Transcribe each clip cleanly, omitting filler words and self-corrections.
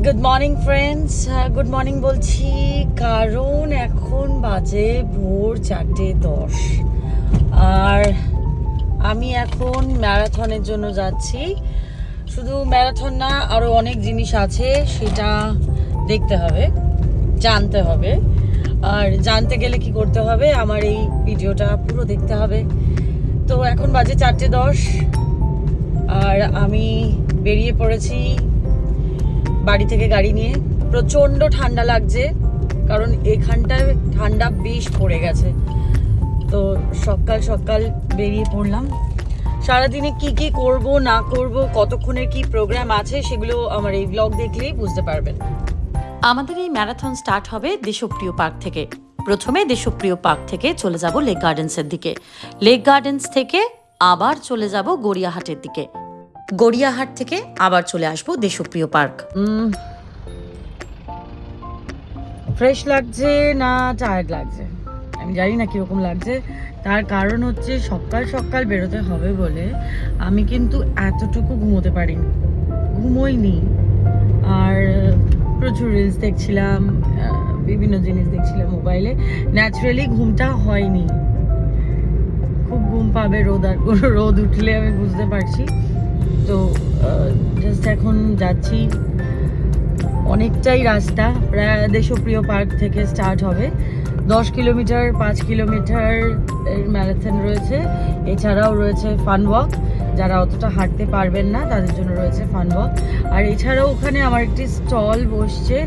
Good morning friends, good morning বলছি কারণ এখন বাজে ভোর 4:10 আর আমি এখন ম্যারাথনের জন্য যাচ্ছি। শুধু ম্যারাথন না, আরও অনেক জিনিস আছে, সেটা দেখতে হবে, জানতে হবে। আর জানতে গেলে কি করতে হবে, আমার এই ভিডিওটা পুরো দেখতে হবে। তো এখন বাজে 4:10 আর আমি বেরিয়ে পড়েছি বাড়ি থেকে গাড়ি নিয়ে। প্রচণ্ড ঠান্ডা লাগছে কারণ এখানটায় ঠান্ডা বেশ পড়ে গেছে। তো সকাল সকাল বেরিয়ে পড়লাম। সারাদিনে কি কি করব না করব, কতক্ষণের কি প্রোগ্রাম আছে, সেগুলো আমার এই ব্লগ দেখলেই বুঝতে পারবেন। আমাদের এই ম্যারাথন স্টার্ট হবে দেশপ্রিয় পার্ক থেকে। প্রথমে দেশপ্রিয় পার্ক থেকে চলে যাব লেক গার্ডেন্সের দিকে। লেক গার্ডেন্স থেকে আবার চলে যাব গড়িয়াহাটের দিকে। গড়িয়াহাট থেকে আবার চলে আসবো দেশপ্রিয় পার্ক। ফ্রেশ লাগছে না টায়ার্ড লাগছে আমি জানি না কীরকম লাগছে। তার কারণ হচ্ছে সকাল সকাল বেরোতে হবে বলে আমি কিন্তু এতটুকু ঘুমোতে পারিনি, ঘুমোইনি। আর প্রচুর রিলস দেখছিলাম, বিভিন্ন জিনিস দেখছিলাম মোবাইলে। ন্যাচারালি ঘুমটা হয়নি। খুব ঘুম পাবে রোদ উঠলে, আমি বুঝতে পারছি। তো জাস্ট এখন যাচ্ছি, অনেকটাই রাস্তা। প্রায় দেশপ্রিয় পার্ক থেকে স্টার্ট হবে। 10 কিলোমিটার, 5 কিলোমিটার এর ম্যারাথন রয়েছে। এছাড়াও রয়েছে ফান ওয়াক, যারা অতটা হাঁটতে পারবেন না তাদের জন্য রয়েছে ফান ওয়াক। আর এছাড়াও ওখানে আমার একটি স্টল বসছে,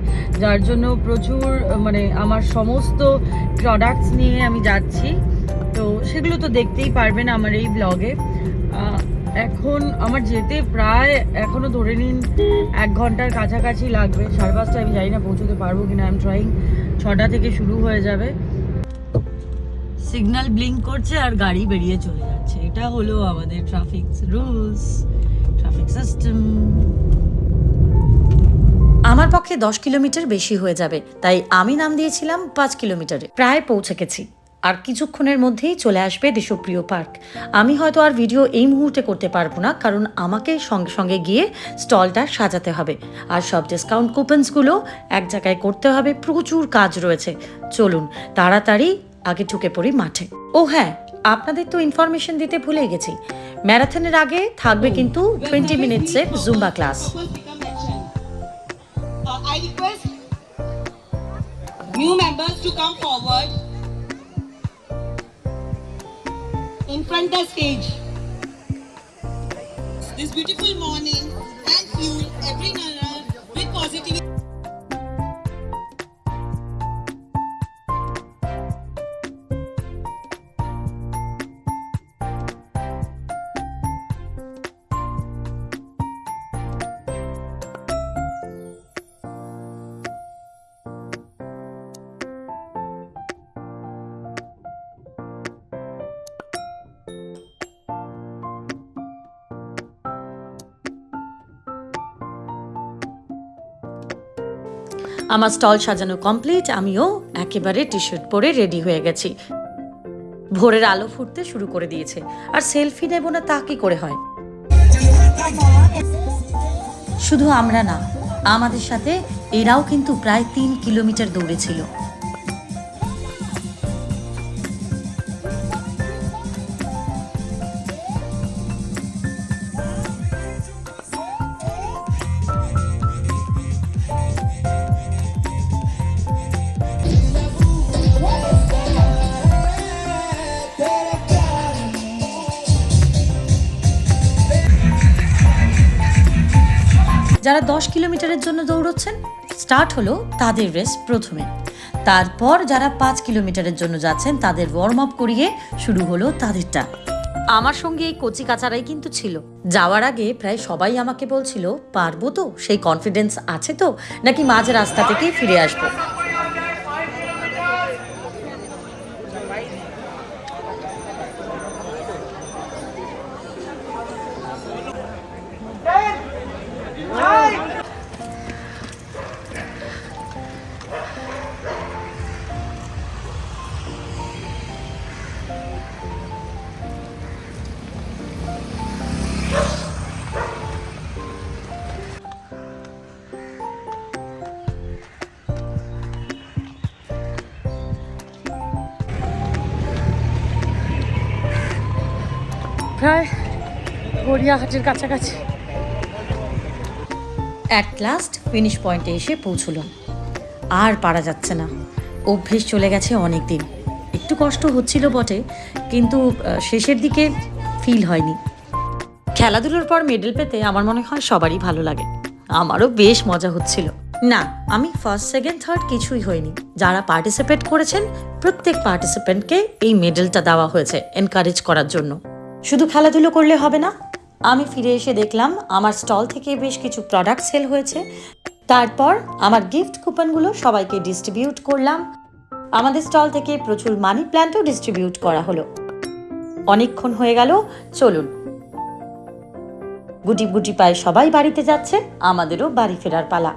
যার জন্য প্রচুর আমার সমস্ত প্রোডাক্টস নিয়ে আমি যাচ্ছি। তো সেগুলো তো দেখতেই পারবেন আমার এই ব্লগে। এখন আমার যেতে প্রায় এখনো ধরে নিন 1 ঘন্টার কাছাকাছি লাগবে। 5:30 আমি জানি না পৌঁছতে পারবো কিনা। I am trying. 6টা থেকে শুরু হয়ে যাবে। সিগন্যাল ব্লিঙ্ক করছে আর গাড়ি বেরিয়ে চলে যাচ্ছে। এটা হলো আমাদের ট্রাফিক রুলস, ট্রাফিক সিস্টেম। আমার পক্ষে 10 কিলোমিটার বেশি হয়ে যাবে, তাই আমি নাম দিয়েছিলাম 5 কিলোমিটারে। প্রায় পৌঁছে গেছি, আর কিছুক্ষণের মধ্যেই চলে আসবে দেশপ্রিয় পার্ক। আমি হয়তো আর ভিডিও এই মুহূর্তে করতে পারবো না, কারণ আমাকে সঙ্গে সঙ্গে গিয়ে স্টলটা সাজাতে হবে, আর সব ডিসকাউন্ট কুপনসগুলো এক জায়গায় করতে হবে। প্রচুর কাজ রয়েছে। চলুন তাড়াতাড়ি আগে ঢুকে পড়ি মাঠে। ও হ্যাঁ, আপনাদের তো ইনফরমেশন দিতে ভুলে গেছি, ম্যারাথনের আগে থাকবে কিন্তু 20 মিনিটসের Zumba class. I request new members to come forward in front of the stage. This beautiful morning and fuel every runner with positivity. আমার স্টল সাজানো কমপ্লিট। আমিও একেবারে টি শার্ট পরে রেডি হয়ে গেছি। ভোরের আলো ফুটতে শুরু করে দিয়েছে, আর সেলফি নেব না তা কি করে হয়। শুধু আমরা না, আমাদের সাথে এরাও কিন্তু প্রায় 3 কিলোমিটার দৌড়েছিল। যারা 10 কিলোমিটারের জন্য দৌড়চ্ছেন, স্টার্ট হলো তাদের রেস প্রথমে। তারপর যারা 5 কিলোমিটারের জন্য যাচ্ছেন, তাদের ওয়ার্ম আপ করিয়ে শুরু হলো তাদেরটা। আমার সঙ্গে এই কচি কাচারাই কিন্তু ছিল। যাওয়ার আগে প্রায় সবাই আমাকে বলছিল, পারবো তো, সেই কনফিডেন্স আছে তো, নাকি মাঝ রাস্তা থেকেই ফিরে আসবো। প্রায় গড়িয়াহাটের কাছাকাছি। অ্যাট লাস্ট ফিনিশ পয়েন্টে এসে পৌঁছলাম। আর পারা যাচ্ছে না, অভ্যেস চলে গেছে অনেক দিন। একটু কষ্ট হচ্ছিল বটে, কিন্তু শেষের দিকে ফিল হয়নি। খেলাধুলোর পর মেডেল পেতে আমার মনে হয় সবারই ভালো লাগে, আমারও বেশ মজা হচ্ছিল। না, আমি ফার্স্ট সেকেন্ড থার্ড কিছুই হয়নি। যারা পার্টিসিপেট করেছেন প্রত্যেক পার্টিসিপেন্টকে এই মেডেলটা দেওয়া হয়েছে এনকারেজ করার জন্য। শুধু খেলাধুলো করলে হবে না, আমি ফিরে এসে দেখলাম আমার স্টল থেকে বেশ কিছু প্রোডাক্ট সেল হয়েছে। তারপর আমার গিফট কুপনগুলো সবাইকে ডিস্ট্রিবিউট করলাম। আমাদের স্টল থেকে প্রচুর মানি প্ল্যান্টও ডিস্ট্রিবিউট করা হলো। অনেকক্ষণ হয়ে গেল, চলুন। গুটি গুটি পায়ে সবাই বাড়িতে যাচ্ছে, আমাদেরও বাড়ি ফেরার পালা।